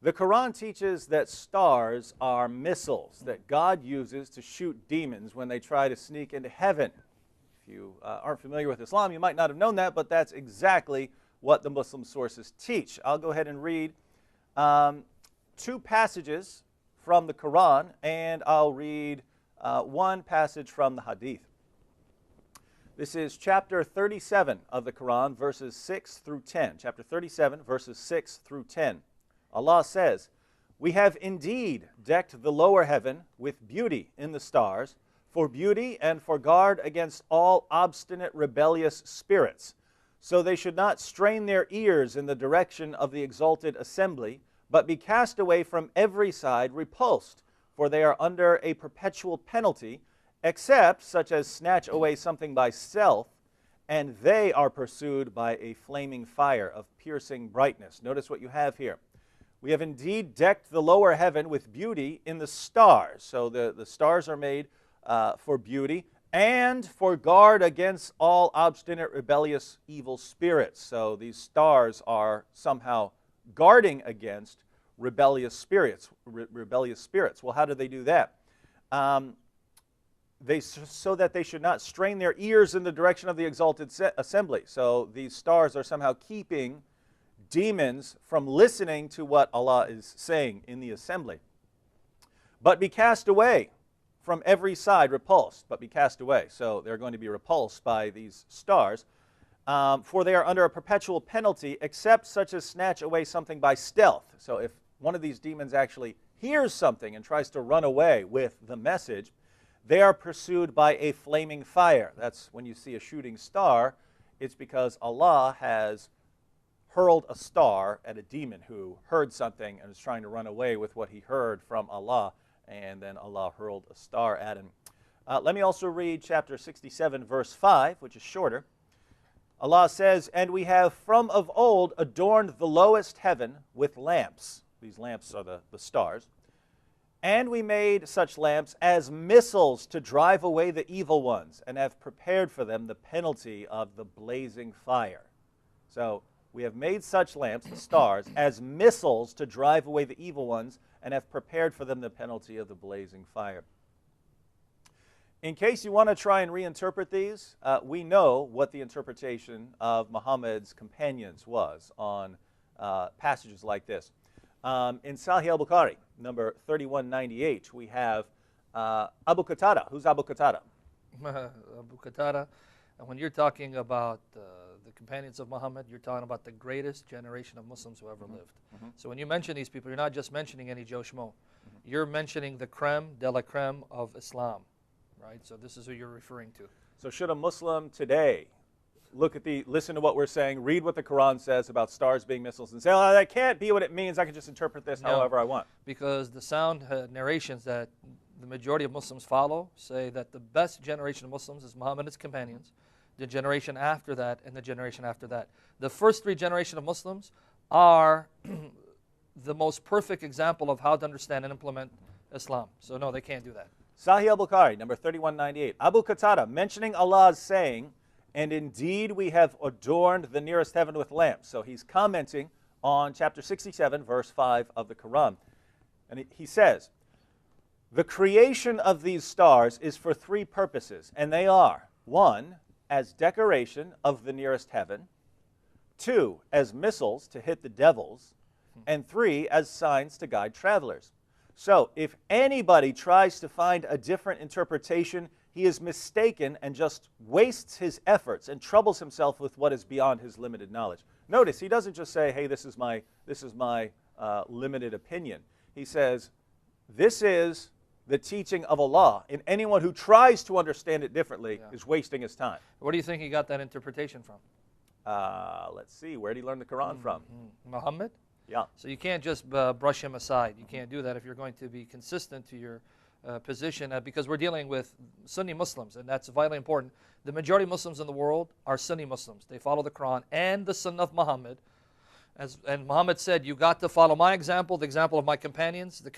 The Quran teaches that stars are missiles that God uses to shoot demons when they try to sneak into heaven. If you aren't familiar with Islam, you might not have known that, but that's exactly what the Muslim sources teach. I'll go ahead and read two passages from the Quran, and I'll read one passage from the Hadith. This is chapter 37 of the Quran, verses 6 through 10. Chapter 37, verses 6 through 10. Allah says, "We have indeed decked the lower heaven with beauty in the stars, for beauty and for guard against all obstinate rebellious spirits, so they should not strain their ears in the direction of the exalted assembly, but be cast away from every side repulsed, for they are under a perpetual penalty, except such as snatch away something by stealth, and they are pursued by a flaming fire of piercing brightness." Notice what you have here. We have indeed decked the lower heaven with beauty in the stars. So the stars are made for beauty and for guard against all obstinate, rebellious, evil spirits. So these stars are somehow guarding against rebellious spirits. Well, how do they do that? So that they should not strain their ears in the direction of the exalted assembly. So these stars are somehow keeping demons from listening to what Allah is saying in the assembly. But be cast away from every side, repulsed, but be cast away. So they're going to be repulsed by these stars, for they are under a perpetual penalty, except such as snatch away something by stealth. So if one of these demons actually hears something and tries to run away with the message, they are pursued by a flaming fire. That's when you see a shooting star, it's because Allah has hurled a star at a demon who heard something and is trying to run away with what he heard from Allah, and then Allah hurled a star at him. Let me also read chapter 67, verse 5, which is shorter. Allah says, "And we have from of old adorned the lowest heaven with lamps." These lamps are the stars. "And we made such lamps as missiles to drive away the evil ones, and have prepared for them the penalty of the blazing fire." So we have made such lamps, the stars, as missiles to drive away the evil ones, and have prepared for them the penalty of the blazing fire. In case you want to try and reinterpret these, we know what the interpretation of Muhammad's companions was on passages like this. In Sahih al-Bukhari, number 3198, we have Abu Qatada. Who's Abu Qatada? Abu Qatada. And when you're talking about the companions of Muhammad, you're talking about the greatest generation of Muslims who ever lived. So when you mention these people, you're not just mentioning any Joe Schmo. You're mentioning the creme de la creme of Islam, right? So this is who you're referring to. So should a Muslim today listen to what we're saying, read what the Quran says about stars being missiles, and say, "Oh, that can't be what it means. I can just interpret this however I want"? Because the sound narrations that the majority of Muslims follow say that the best generation of Muslims is Muhammad and his companions, the generation after that, and the generation after that. The first three generations of Muslims are the most perfect example of how to understand and implement Islam. So no, they can't do that. Sahih al-Bukhari, number 3198. Abu Qatada, mentioning Allah's saying, "And indeed we have adorned the nearest heaven with lamps." So he's commenting on chapter 67, verse 5 of the Quran. And he says, "The creation of these stars is for three purposes, and they are, 1, as decoration of the nearest heaven, 2, as missiles to hit the devils, and 3, as signs to guide travelers." So if anybody tries to find a different interpretation, he is mistaken and just wastes his efforts and troubles himself with what is beyond his limited knowledge. Notice, he doesn't just say, "Hey, this is my limited opinion." He says, "This is the teaching of Allah, and anyone who tries to understand it differently is wasting his time." Where do you think he got that interpretation from? Let's see, where did he learn the Quran from? Muhammad? Yeah. So you can't just brush him aside. You can't do that if you're going to be consistent to your position, because we're dealing with Sunni Muslims, and that's vitally important. The majority of Muslims in the world are Sunni Muslims. They follow the Quran and the Sunnah of Muhammad. And Muhammad said, "You got to follow my example, the example of my companions, the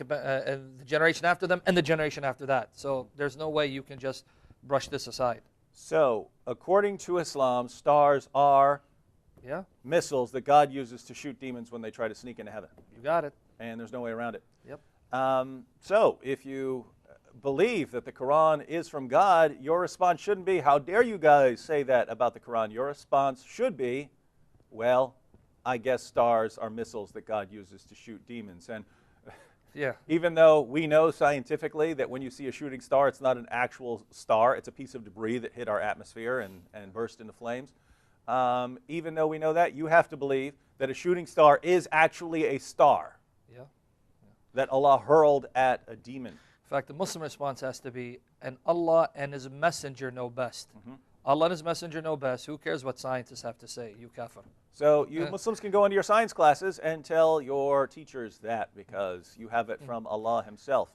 generation after them, and the generation after that." So there's no way you can just brush this aside. So, according to Islam, stars are Yeah, missiles that God uses to shoot demons when they try to sneak into heaven. you got it. and there's no way around it. Yep. So if you believe that the Quran is from God, your response shouldn't be, how dare you guys say that about the Quran? Your response should be, well, I guess stars are missiles that God uses to shoot demons. And Yeah. even though we know scientifically that when you see a shooting star, it's not an actual star, it's a piece of debris that hit our atmosphere and burst into flames. Even though we know that, you have to believe that a shooting star is actually a star Yeah. that Allah hurled at a demon. In fact, the Muslim response has to be, and Allah and His Messenger know best. Mm-hmm. Allah and His Messenger know best. Who cares what scientists have to say? You kafir. So you Muslims can go into your science classes and tell your teachers that, because you have it from Allah Himself.